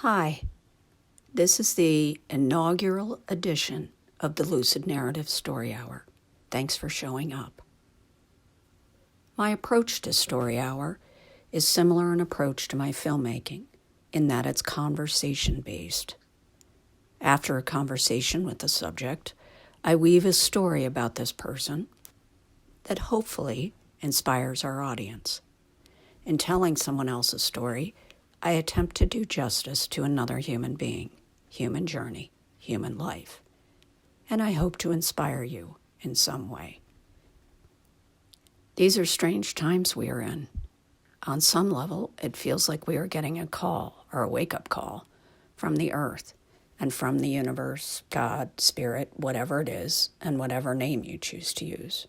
Hi, this is the inaugural edition of the Lucid Narratives Story Hour. Thanks for showing up. My approach to Story Hour is similar in approach to my filmmaking, in that it's conversation-based. After a conversation with the subject, I weave a story about this person that hopefully inspires our audience. In telling someone else's story, I attempt to do justice to another human being, human journey, human life, and I hope to inspire you in some way. These are strange times we are in. On some level, it feels like we are getting a call, or a wake-up call, from the earth and from the universe, God, spirit, whatever it is, and whatever name you choose to use.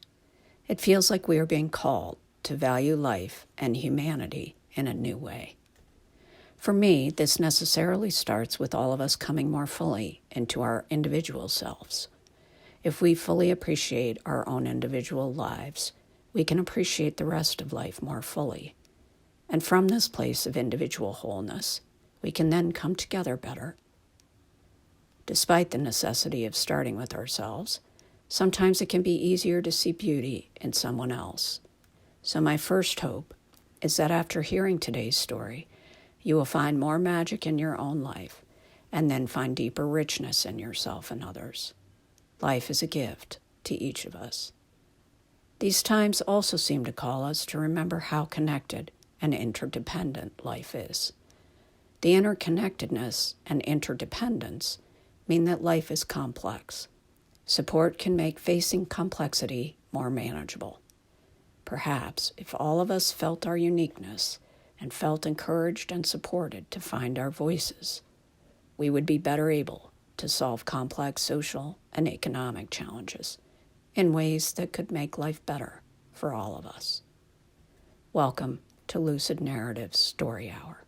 It feels like we are being called to value life and humanity in a new way. For me, this necessarily starts with all of us coming more fully into our individual selves. If we fully appreciate our own individual lives, we can appreciate the rest of life more fully. And from this place of individual wholeness, we can then come together better. Despite the necessity of starting with ourselves, sometimes it can be easier to see beauty in someone else. So my first hope is that after hearing today's story, you will find more magic in your own life, and then find deeper richness in yourself and others. Life is a gift to each of us. These times also seem to call us to remember how connected and interdependent life is. The interconnectedness and interdependence mean that life is complex. Support can make facing complexity more manageable. Perhaps if all of us felt our uniqueness and felt encouraged and supported to find our voices, we would be better able to solve complex social and economic challenges in ways that could make life better for all of us. Welcome to Lucid Narratives Story Hour.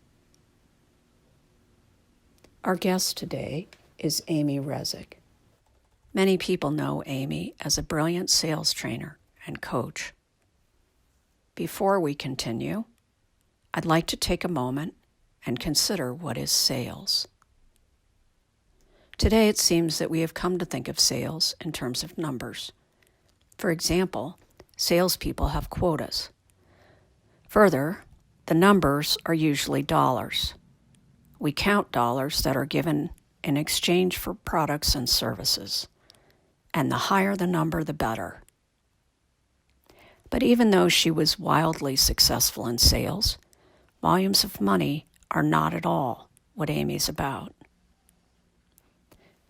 Our guest today is Amy Resig. Many people know Amy as a brilliant sales trainer and coach. Before we continue, I'd like to take a moment and consider what is sales. Today it seems that we have come to think of sales in terms of numbers. For example, salespeople have quotas. Further, the numbers are usually dollars. We count dollars that are given in exchange for products and services, and the higher the number, the better. But even though she was wildly successful in sales, volumes of money are not at all what Amy's about.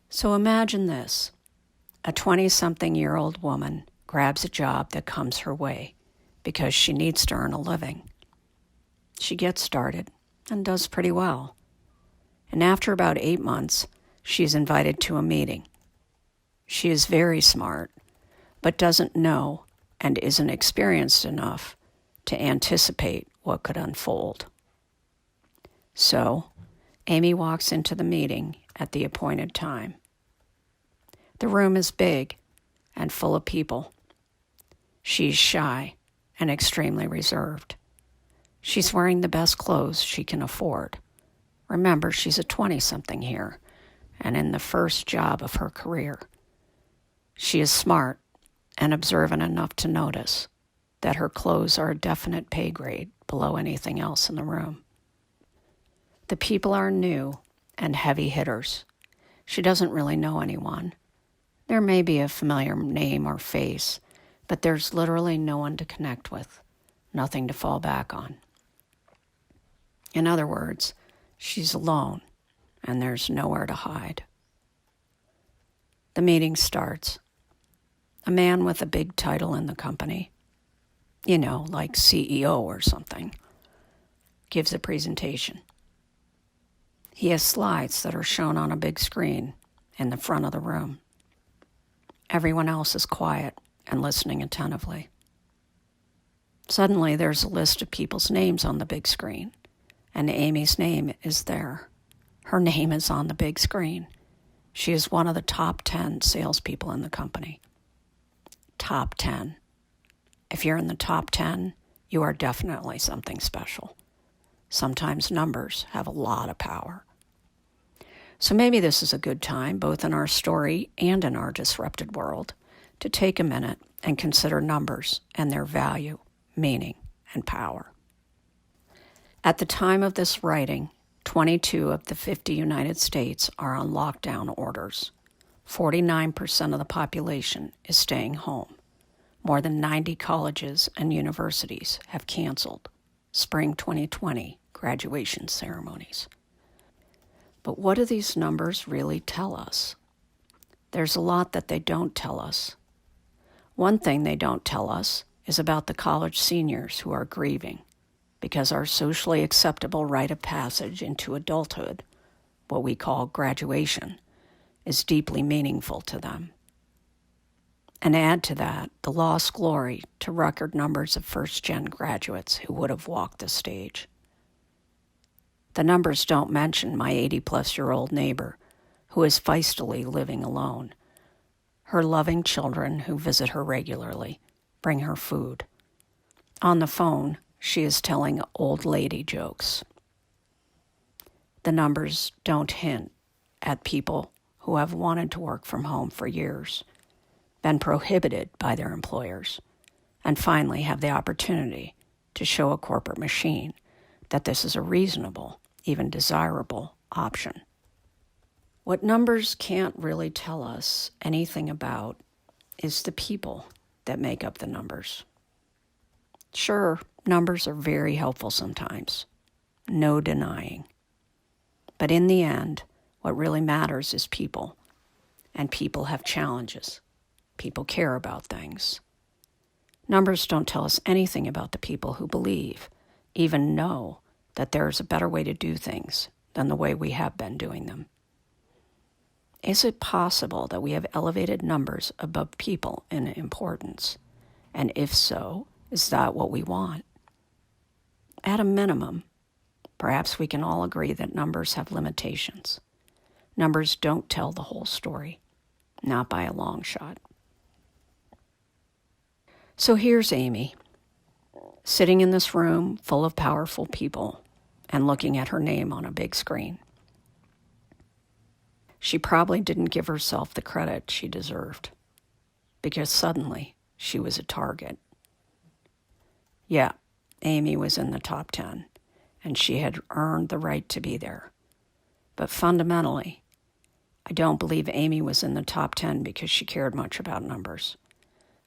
So imagine this. A 20-something-year-old woman grabs a job that comes her way because she needs to earn a living. She gets started and does pretty well. And after about 8 months, she is invited to a meeting. She is very smart, but doesn't know and isn't experienced enough to anticipate what could unfold. So, Amy walks into the meeting at the appointed time. The room is big and full of people. She's shy and extremely reserved. She's wearing the best clothes she can afford. Remember, she's a 20-something here and in the first job of her career. She is smart and observant enough to notice that her clothes are a definite pay grade below anything else in the room. The people are new and heavy hitters. She doesn't really know anyone. There may be a familiar name or face, but there's literally no one to connect with, nothing to fall back on. In other words, she's alone, and there's nowhere to hide. The meeting starts. A man with a big title in the company, like CEO or something, gives a presentation. He has slides that are shown on a big screen in the front of the room. Everyone else is quiet and listening attentively. Suddenly, there's a list of people's names on the big screen, and Amy's name is there. Her name is on the big screen. She is one of the top 10 salespeople in the company. Top 10. If you're in the top 10, you are definitely something special. Sometimes numbers have a lot of power. So maybe this is a good time, both in our story and in our disrupted world, to take a minute and consider numbers and their value, meaning, and power. At the time of this writing, 22 of the 50 United States are on lockdown orders. 49% of the population is staying home. More than 90 colleges and universities have canceled spring 2020 graduation ceremonies. But what do these numbers really tell us? There's a lot that they don't tell us. One thing they don't tell us is about the college seniors who are grieving because our socially acceptable rite of passage into adulthood, what we call graduation, is deeply meaningful to them. And add to that the lost glory to record numbers of first-gen graduates who would have walked the stage. The numbers don't mention my 80-plus-year-old neighbor who is feistily living alone. Her loving children who visit her regularly bring her food. On the phone, she is telling old lady jokes. The numbers don't hint at people who have wanted to work from home for years, been prohibited by their employers, and finally have the opportunity to show a corporate machine that this is a reasonable, even desirable option. What numbers can't really tell us anything about is the people that make up the numbers. Sure, numbers are very helpful sometimes, no denying. But in the end, what really matters is people, and people have challenges. People care about things. Numbers don't tell us anything about the people who believe, even know, that there is a better way to do things than the way we have been doing them. Is it possible that we have elevated numbers above people in importance? And if so, is that what we want? At a minimum, perhaps we can all agree that numbers have limitations. Numbers don't tell the whole story, not by a long shot. So here's Amy, sitting in this room full of powerful people and looking at her name on a big screen. She probably didn't give herself the credit she deserved, because suddenly she was a target. Yeah, Amy was in the top 10, and she had earned the right to be there. But fundamentally, I don't believe Amy was in the top 10 because she cared much about numbers.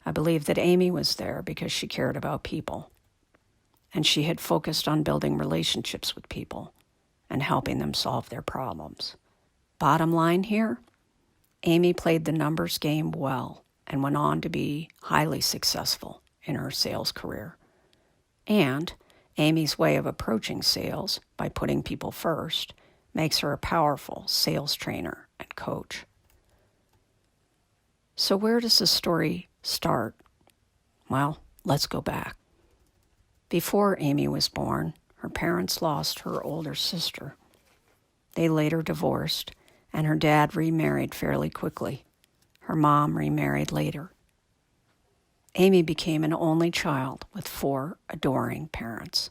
I believe that Amy was there because she cared about people, and she had focused on building relationships with people and helping them solve their problems. Bottom line here, Amy played the numbers game well and went on to be highly successful in her sales career. And Amy's way of approaching sales by putting people first makes her a powerful sales trainer and coach. So where does the story start? Well, let's go back. Before Amy was born, her parents lost her older sister. They later divorced, and her dad remarried fairly quickly. Her mom remarried later. Amy became an only child with 4 adoring parents.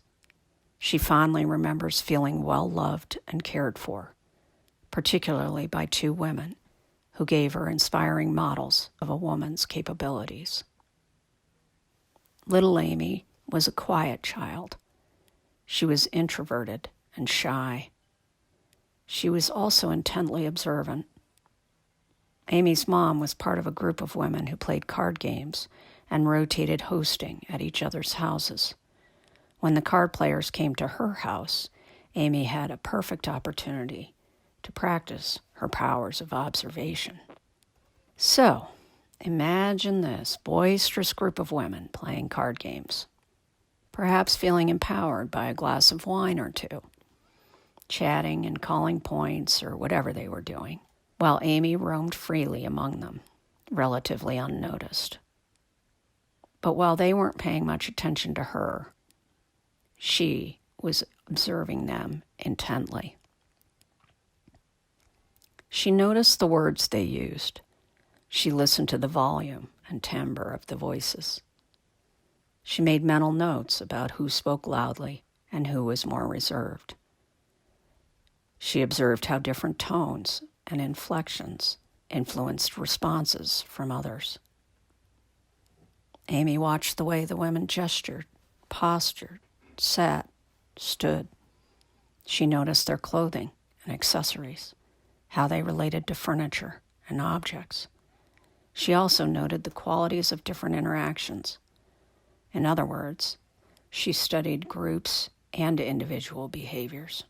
She fondly remembers feeling well-loved and cared for, particularly by 2 women who gave her inspiring models of a woman's capabilities. Little Amy was a quiet child. She was introverted and shy. She was also intently observant. Amy's mom was part of a group of women who played card games and rotated hosting at each other's houses. When the card players came to her house, Amy had a perfect opportunity to practice her powers of observation. So, imagine this boisterous group of women playing card games, perhaps feeling empowered by a glass of wine or 2, chatting and calling points or whatever they were doing, while Amy roamed freely among them, relatively unnoticed. But while they weren't paying much attention to her, she was observing them intently. She noticed the words they used. She listened to the volume and timbre of the voices. She made mental notes about who spoke loudly and who was more reserved. She observed how different tones and inflections influenced responses from others. Amy watched the way the women gestured, postured, sat, stood. She noticed their clothing and accessories, how they related to furniture and objects. She also noted the qualities of different interactions. In other words, she studied groups and individual behaviors.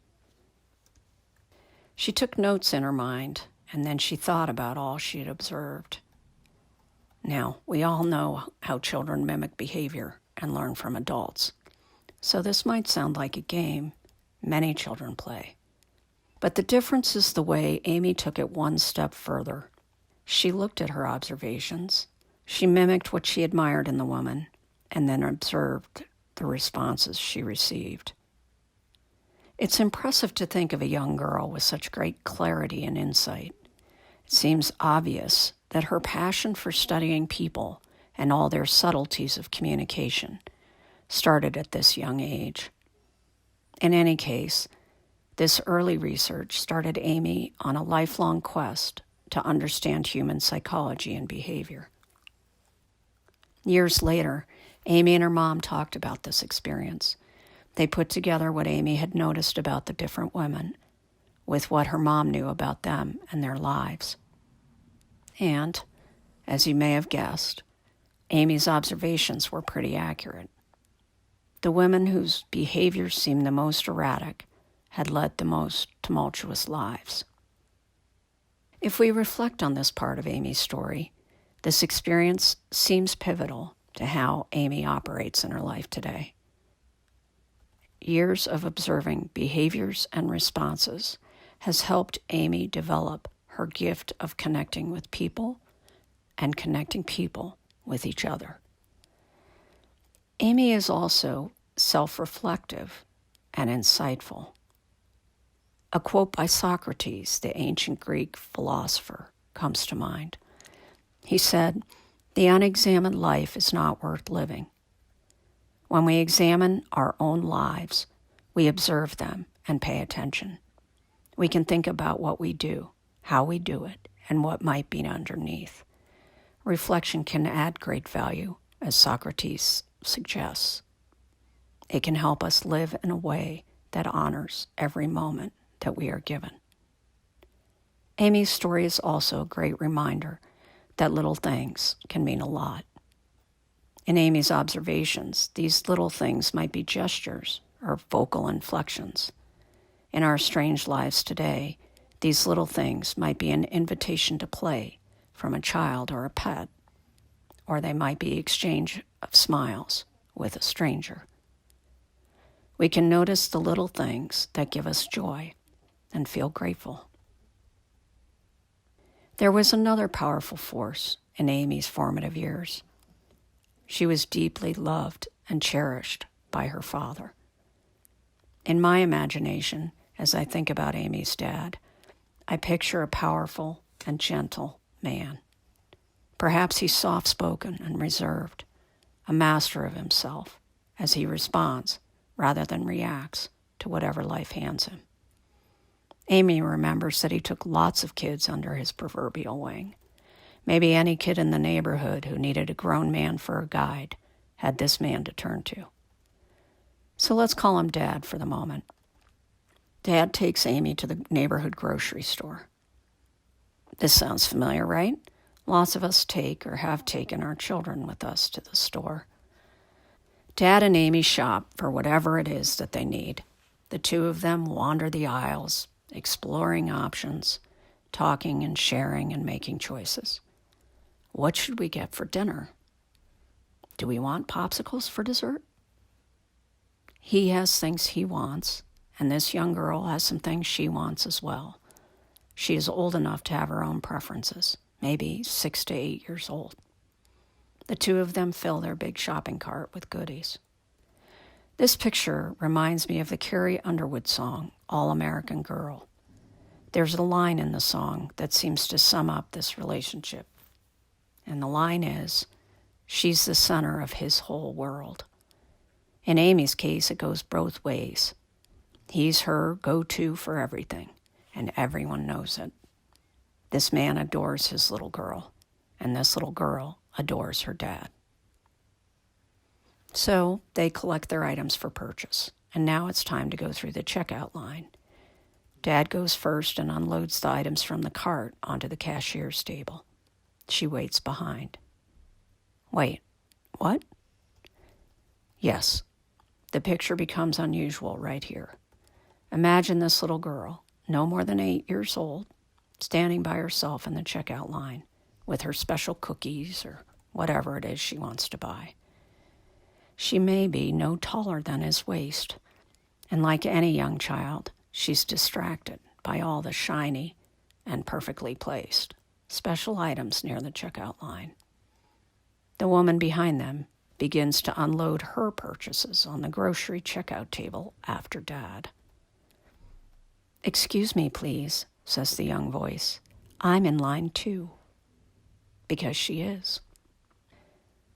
She took notes in her mind, and then she thought about all she had observed. Now, we all know how children mimic behavior and learn from adults. So this might sound like a game many children play. But the difference is the way Amy took it one step further. She looked at her observations. She mimicked what she admired in the woman, and then observed the responses she received. It's impressive to think of a young girl with such great clarity and insight. It seems obvious that her passion for studying people and all their subtleties of communication started at this young age. In any case, this early research started Amy on a lifelong quest to understand human psychology and behavior. Years later, Amy and her mom talked about this experience. They put together what Amy had noticed about the different women with what her mom knew about them and their lives. And, as you may have guessed, Amy's observations were pretty accurate. The women whose behaviors seemed the most erratic had led the most tumultuous lives. If we reflect on this part of Amy's story, this experience seems pivotal to how Amy operates in her life today. Years of observing behaviors and responses has helped Amy develop her gift of connecting with people and connecting people with each other. Amy is also self-reflective and insightful. A quote by Socrates, the ancient Greek philosopher, comes to mind. He said, "The unexamined life is not worth living." When we examine our own lives, we observe them and pay attention. We can think about what we do, how we do it, and what might be underneath. Reflection can add great value, as Socrates suggests. It can help us live in a way that honors every moment that we are given. Amy's story is also a great reminder that little things can mean a lot. In Amy's observations, these little things might be gestures or vocal inflections. In our strange lives today, these little things might be an invitation to play from a child or a pet, or they might be exchange of smiles with a stranger. We can notice the little things that give us joy and feel grateful. There was another powerful force in Amy's formative years. She was deeply loved and cherished by her father. In my imagination, as I think about Amy's dad, I picture a powerful and gentle man. Perhaps he's soft-spoken and reserved, a master of himself as he responds rather than reacts to whatever life hands him. Amy remembers that he took lots of kids under his proverbial wing. Maybe any kid in the neighborhood who needed a grown man for a guide had this man to turn to. So let's call him Dad for the moment. Dad takes Amy to the neighborhood grocery store. This sounds familiar, right? Lots of us take or have taken our children with us to the store. Dad and Amy shop for whatever it is that they need. The two of them wander the aisles, exploring options, talking and sharing and making choices. What should we get for dinner? Do we want popsicles for dessert? He has things he wants, and this young girl has some things she wants as well. She is old enough to have her own preferences, maybe 6 to 8 years old. The two of them fill their big shopping cart with goodies. This picture reminds me of the Carrie Underwood song, All American Girl. There's a line in the song that seems to sum up this relationship. And the line is, she's the center of his whole world. In Amy's case, it goes both ways. He's her go-to for everything, and everyone knows it. This man adores his little girl, and this little girl adores her dad. So they collect their items for purchase, and now it's time to go through the checkout line. Dad goes first and unloads the items from the cart onto the cashier's table. She waits behind. Wait, what? Yes, the picture becomes unusual right here. Imagine this little girl, no more than 8 years old, standing by herself in the checkout line with her special cookies or whatever it is she wants to buy. She may be no taller than his waist, and like any young child, she's distracted by all the shiny and perfectly placed special items near the checkout line. The woman behind them begins to unload her purchases on the grocery checkout table after Dad. "Excuse me, please," says the young voice. "I'm in line too." Because she is.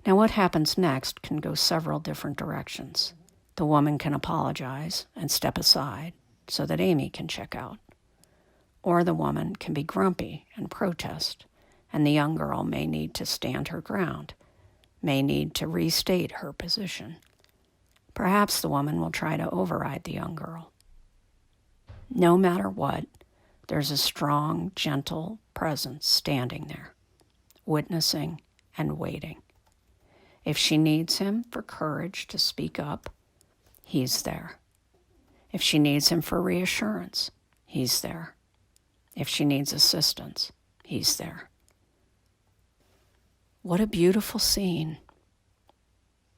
Now what happens next can go several different directions. The woman can apologize and step aside so that Amy can check out. Or the woman can be grumpy and protest, and the young girl may need to stand her ground, may need to restate her position. Perhaps the woman will try to override the young girl. No matter what, there's a strong, gentle presence standing there, witnessing and waiting. If she needs him for courage to speak up, he's there. If she needs him for reassurance, he's there. If she needs assistance, he's there. What a beautiful scene.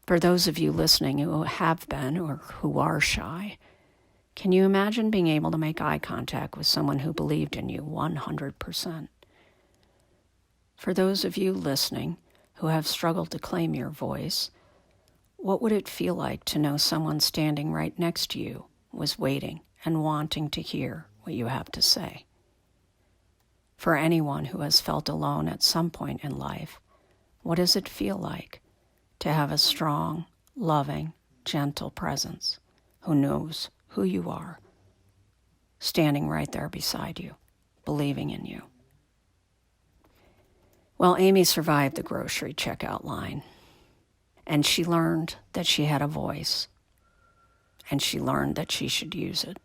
For those of you listening who have been or who are shy, can you imagine being able to make eye contact with someone who believed in you 100%? For those of you listening who have struggled to claim your voice, what would it feel like to know someone standing right next to you was waiting and wanting to hear what you have to say? For anyone who has felt alone at some point in life, what does it feel like to have a strong, loving, gentle presence who knows who you are, standing right there beside you, believing in you? Well, Amy survived the grocery checkout line, and she learned that she had a voice, and she learned that she should use it.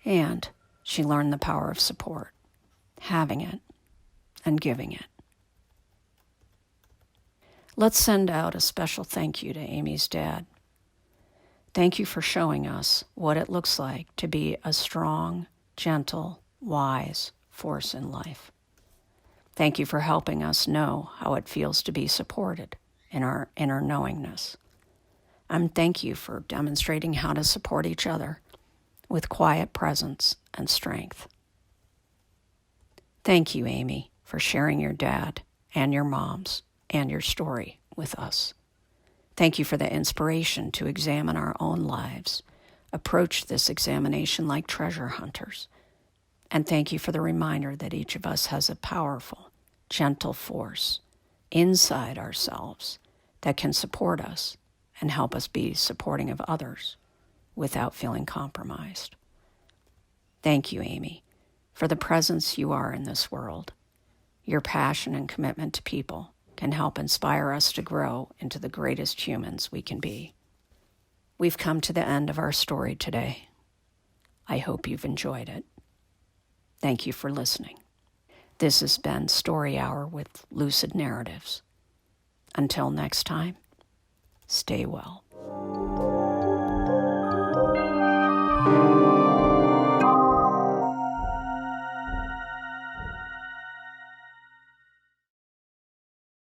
And she learned the power of support, having it and giving it. Let's send out a special thank you to Amy's dad. Thank you for showing us what it looks like to be a strong, gentle, wise force in life. Thank you for helping us know how it feels to be supported in our inner knowingness. And thank you for demonstrating how to support each other with quiet presence and strength. Thank you, Amy, for sharing your dad and your mom's and your story with us. Thank you for the inspiration to examine our own lives, approach this examination like treasure hunters. And thank you for the reminder that each of us has a powerful, gentle force inside ourselves that can support us and help us be supporting of others without feeling compromised. Thank you, Amy, for the presence you are in this world. Your passion and commitment to people can help inspire us to grow into the greatest humans we can be. We've come to the end of our story today. I hope you've enjoyed it. Thank you for listening. This has been Story Hour with Lucid Narratives. Until next time, stay well.